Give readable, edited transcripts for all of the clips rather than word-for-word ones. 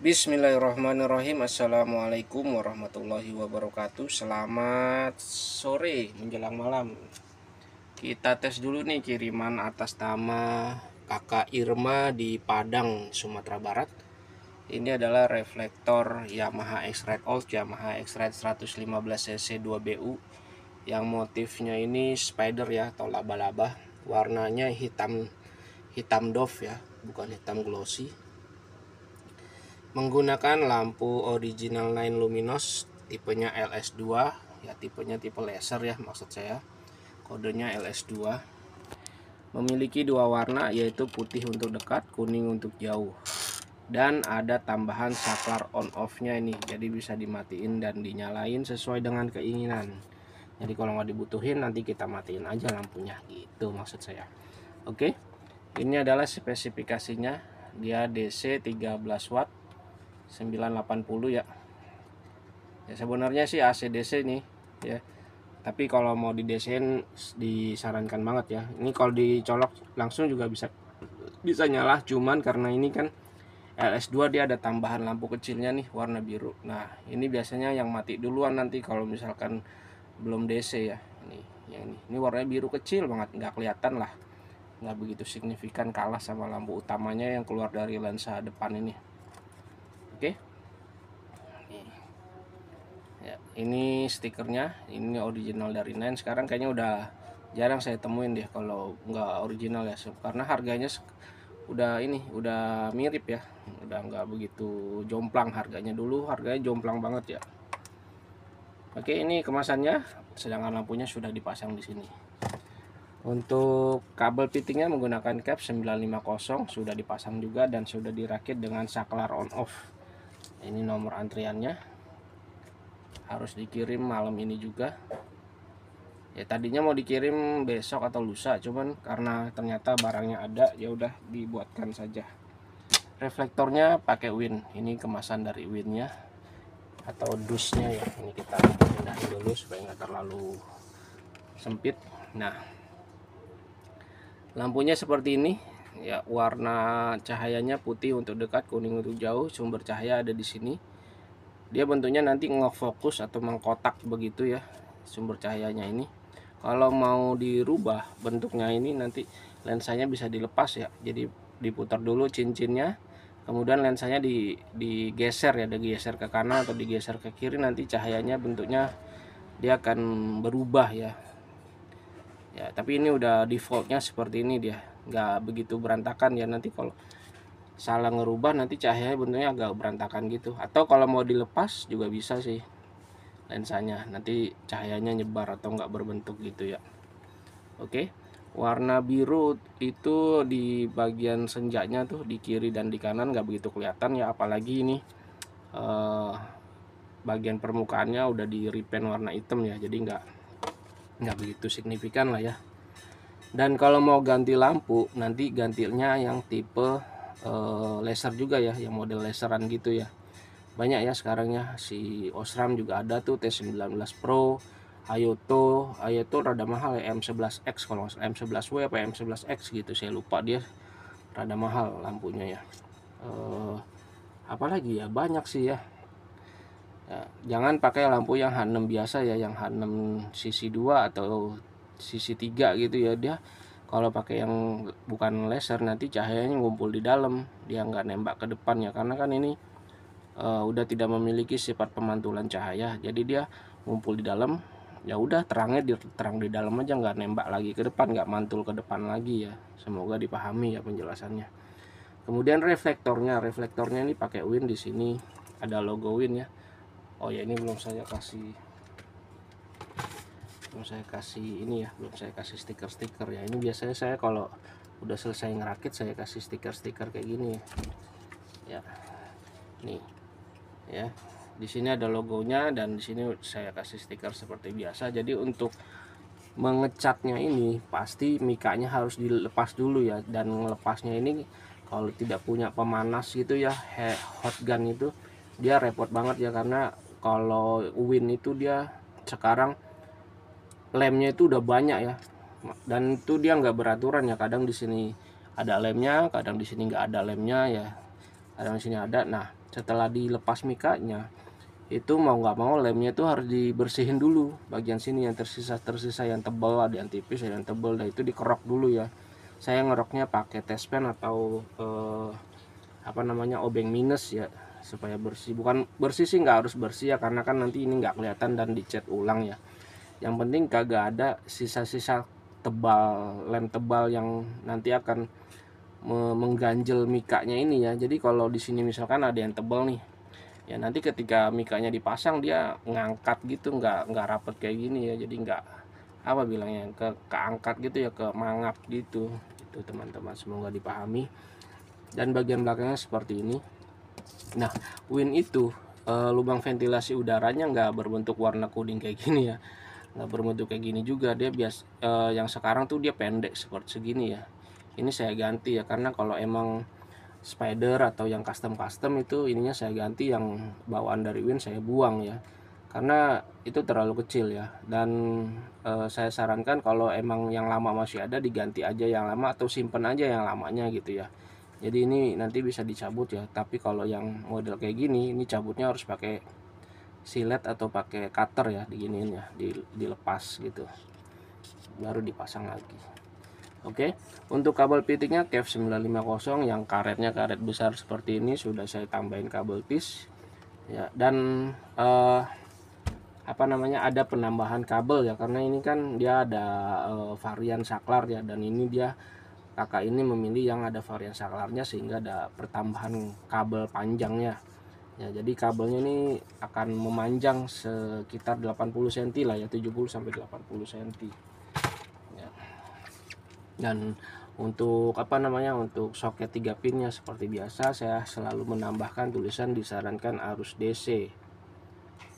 Bismillahirrahmanirrahim. Assalamualaikum warahmatullahi wabarakatuh. Selamat sore menjelang malam. Kita tes dulu nih kiriman atas nama Kakak Irma di Padang, Sumatera Barat. Ini adalah reflektor Yamaha X-Rite Old, Yamaha X-Rite 115 cc 2BU yang motifnya ini spider ya, atau laba-laba. Warnanya hitam doff ya, bukan hitam glossy. Menggunakan lampu original 9 luminous, tipenya LS2 ya, tipenya tipe laser ya, maksud saya kodenya LS2. Memiliki dua warna, yaitu putih untuk dekat, kuning untuk jauh, dan ada tambahan saklar on off nya ini, jadi bisa dimatiin dan dinyalain sesuai dengan keinginan. Jadi kalau nggak dibutuhin nanti kita matiin aja lampunya gitu, maksud saya. Oke, ini adalah spesifikasinya. Dia DC 13 watt 980 ya. Ya sebenarnya sih AC DC nih ya. Tapi kalau mau di DC disarankan banget ya. Ini kalau dicolok langsung juga bisa nyala, cuman karena ini kan LS2 dia ada tambahan lampu kecilnya nih warna biru. Nah, ini biasanya yang mati duluan nanti kalau misalkan belum DC ya. Ini warnanya biru kecil banget, nggak kelihatan lah. Nggak begitu signifikan, kalah sama lampu utamanya yang keluar dari lensa depan ini. Oke. Ya, ini stikernya, ini original dari Nine. Sekarang kayaknya udah jarang saya temuin deh kalau nggak original ya, karena harganya udah mirip ya, udah nggak begitu jomplang harganya. Dulu harganya jomplang banget ya. Oke, ini kemasannya, sedangkan lampunya sudah dipasang di sini. Untuk kabel fittingnya menggunakan cap 950, sudah dipasang juga dan sudah dirakit dengan saklar on off. Ini nomor antriannya, harus dikirim malam ini juga ya. Tadinya mau dikirim besok atau lusa, cuman karena ternyata barangnya ada, ya udah dibuatkan saja. Reflektornya pakai win, ini kemasan dari winnya atau dusnya ya. Ini kita pindahin dulu supaya nggak terlalu sempit. Nah, lampunya seperti ini ya, warna cahayanya putih untuk dekat, kuning untuk jauh. Sumber cahaya ada di sini. Dia bentuknya nanti ngefokus atau mengkotak begitu ya, sumber cahayanya ini. Kalau mau dirubah bentuknya ini, nanti lensanya bisa dilepas ya. Jadi diputar dulu cincinnya, kemudian lensanya digeser ya, digeser ke kanan atau digeser ke kiri, nanti cahayanya bentuknya dia akan berubah ya. Ya, tapi ini udah defaultnya seperti ini, dia nggak begitu berantakan ya. Nanti kalau salah ngerubah nanti cahayanya bentuknya agak berantakan gitu. Atau kalau mau dilepas juga bisa sih lensanya, nanti cahayanya nyebar atau nggak berbentuk gitu ya. Oke, warna biru itu di bagian senjanya tuh, di kiri dan di kanan nggak begitu kelihatan ya, apalagi ini bagian permukaannya udah di repaint warna hitam ya, jadi nggak begitu signifikan lah ya. Dan kalau mau ganti lampu, nanti gantinya yang tipe laser juga ya, yang model laseran gitu ya. Banyak ya sekarang ya, si Osram juga ada tuh, T19 Pro, Hayato rada mahal ya, M11X kalau nggak salah, M11W apa M11X gitu, saya lupa, dia rada mahal lampunya ya. Apalagi ya, banyak sih ya. Ya, jangan pakai lampu yang H6 biasa ya, yang H6 sisi 2 atau sisi 3 gitu ya. Dia kalau pakai yang bukan laser nanti cahayanya ngumpul di dalam, dia nggak nembak ke depan ya, karena kan ini udah tidak memiliki sifat pemantulan cahaya, jadi dia ngumpul di dalam. Ya udah, terangnya terang di dalam aja, nggak nembak lagi ke depan, nggak mantul ke depan lagi ya. Semoga dipahami ya penjelasannya. Kemudian reflektornya ini pakai win, di sini ada logo win ya. Oh ya, ini belum saya kasih ini ya, belum saya kasih stiker ya. Ini biasanya saya kalau udah selesai ngerakit saya kasih stiker kayak gini ya. Nih ya, di sini ada logonya dan di sini saya kasih stiker seperti biasa. Jadi untuk mengecatnya ini pasti mikanya harus dilepas dulu ya, dan melepasnya ini kalau tidak punya pemanas gitu ya, hot gun itu, dia repot banget ya. Karena kalau win itu dia sekarang lemnya itu udah banyak ya, dan itu dia nggak beraturan ya. Kadang di sini ada lemnya, kadang di sini nggak ada lemnya ya, kadang di sini ada. Nah, setelah dilepas mikanya itu mau nggak mau lemnya itu harus dibersihin dulu bagian sini yang tersisa yang tebal, ada yang tipis ada yang tebal, dan itu dikerok dulu ya. Saya ngeroknya pakai tespen atau obeng minus ya, supaya bersih. Bukan bersih sih, nggak harus bersih ya, karena kan nanti ini nggak kelihatan dan dicat ulang ya. Yang penting kagak ada sisa-sisa lem tebal yang nanti akan mengganjel mikanya ini ya. Jadi kalau di sini misalkan ada yang tebal nih ya, nanti ketika mikanya dipasang dia ngangkat gitu, nggak rapet kayak gini ya. Jadi nggak bilangnya, keangkat gitu ya, kemangap gitu. Itu teman-teman, semoga dipahami. Dan bagian belakangnya seperti ini. Nah, win itu lubang ventilasi udaranya nggak berbentuk warna kuning kayak gini ya, nggak berbentuk kayak gini juga. Dia yang sekarang tuh dia pendek seperti segini ya. Ini saya ganti ya, karena kalau emang spider atau yang custom itu ininya saya ganti, yang bawaan dari Win saya buang ya, karena itu terlalu kecil ya. Dan saya sarankan kalau emang yang lama masih ada, diganti aja yang lama atau simpen aja yang lamanya gitu ya. Jadi ini nanti bisa dicabut ya, tapi kalau yang model kayak gini, ini cabutnya harus pakai silet atau pakai cutter ya, diginiin ya, dilepas gitu baru dipasang lagi. Oke, untuk kabel pitiknya KEF 950 yang karetnya karet besar seperti ini, sudah saya tambahin kabel tis ya. Dan ada penambahan kabel ya, karena ini kan dia ada varian saklar ya, dan ini dia kakak ini memilih yang ada varian saklarnya, sehingga ada pertambahan kabel panjangnya ya. Jadi kabelnya ini akan memanjang sekitar 80 cm lah ya, 70 sampai 80 cm ya. Dan untuk untuk soket 3 pinnya seperti biasa, saya selalu menambahkan tulisan disarankan arus DC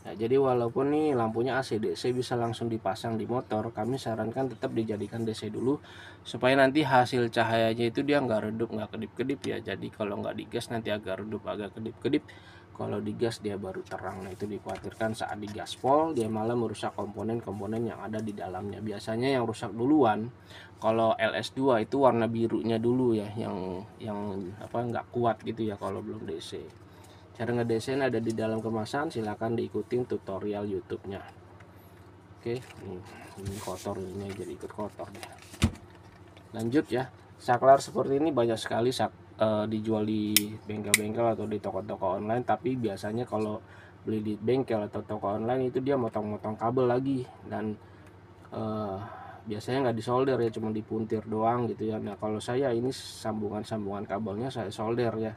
ya. Jadi walaupun nih lampunya AC DC bisa langsung dipasang di motor, kami sarankan tetap dijadikan DC dulu, supaya nanti hasil cahayanya itu dia nggak redup, nggak kedip-kedip ya. Jadi kalau nggak digas nanti agak redup, agak kedip-kedip. Kalau digas dia baru terang. Nah, itu dikhawatirkan saat digaspol dia malah merusak komponen-komponen yang ada di dalamnya. Biasanya yang rusak duluan kalau LS2 itu warna birunya dulu ya, yang nggak kuat gitu ya kalau belum DC. Cara ngedesain ada di dalam kemasan, silahkan diikutin tutorial YouTube-nya. Oke, ini kotor, ini jadi ikut kotor deh. Lanjut ya, saklar seperti ini banyak sekali dijual di bengkel-bengkel atau di toko-toko online, tapi biasanya kalau beli di bengkel atau toko online itu dia motong-motong kabel lagi, dan biasanya nggak disolder ya, cuma dipuntir doang gitu ya. Nah, kalau saya ini sambungan-sambungan kabelnya saya solder ya.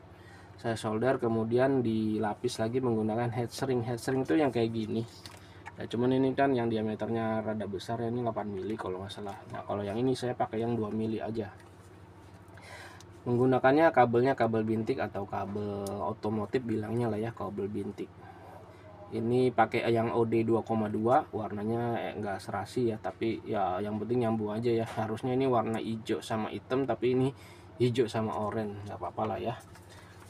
Saya solder kemudian dilapis lagi menggunakan heatshrink. Heatshrink itu yang kayak gini ya, cuman ini kan yang diameternya rada besar ya, ini 8 mili kalau nggak salah. Nah, kalau yang ini saya pakai yang 2 mili aja. Menggunakannya kabelnya kabel bintik atau kabel otomotif bilangnya lah ya, kabel bintik. Ini pakai yang OD 2,2, warnanya enggak serasi ya, tapi ya yang penting nyambung aja ya. Harusnya ini warna hijau sama hitam, tapi ini hijau sama oranye, nggak apa-apa lah ya.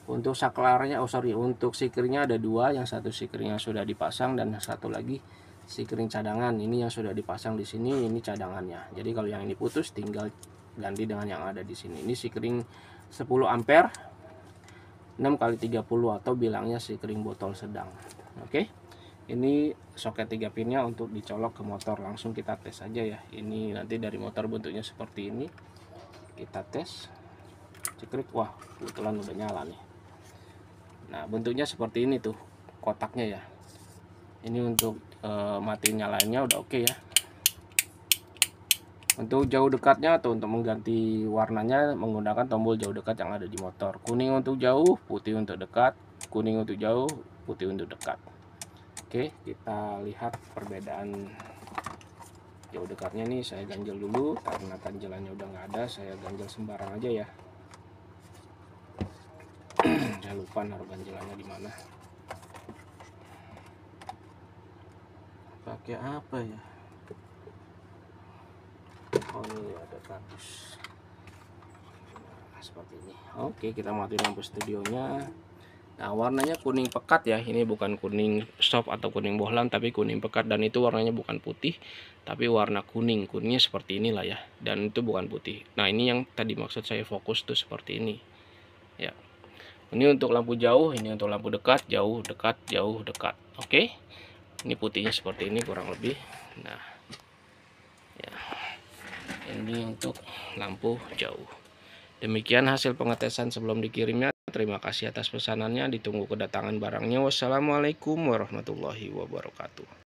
Untuk saklarnya, untuk sikringnya ada dua, yang satu sikringnya sudah dipasang dan satu lagi sikring cadangan. Ini yang sudah dipasang di sini, ini cadangannya. Jadi kalau yang ini putus tinggal ganti dengan yang ada di sini. Ini sikring 10 ampere 6x30 atau bilangnya sikring botol sedang. Oke. Ini soket 3 pinnya untuk dicolok ke motor. Langsung kita tes aja ya. Ini nanti dari motor bentuknya seperti ini. Kita tes. Cekrik, wah kebetulan udah nyala nih. Nah, bentuknya seperti ini tuh kotaknya ya. Ini untuk mati nyalanya udah oke ya. Untuk jauh dekatnya atau untuk mengganti warnanya menggunakan tombol jauh dekat yang ada di motor. Kuning untuk jauh, putih untuk dekat. Kuning untuk jauh, putih untuk dekat. Oke, kita lihat perbedaan jauh dekatnya nih. Saya ganjel dulu karena ganjelannya udah nggak ada. Saya ganjel sembarang aja ya. Saya lupa naruh ganjelannya di mana. Pakai apa ya? Oh, ini ada kardus. Nah, seperti ini. Oke, kita matiin lampu studionya. Nah, warnanya kuning pekat ya. Ini bukan kuning soft atau kuning bohlam, tapi kuning pekat, dan itu warnanya bukan putih, tapi warna kuning. Kuningnya seperti inilah ya. Dan itu bukan putih. Nah, ini yang tadi maksud saya fokus tuh seperti ini. Ya. Ini untuk lampu jauh, ini untuk lampu dekat, jauh, dekat, jauh, dekat. Oke. Ini putihnya seperti ini kurang lebih. Nah, ya. Ini untuk lampu jauh. Demikian hasil pengetesan sebelum dikirimnya. Terima kasih atas pesanannya. Ditunggu kedatangan barangnya. Wassalamualaikum warahmatullahi wabarakatuh.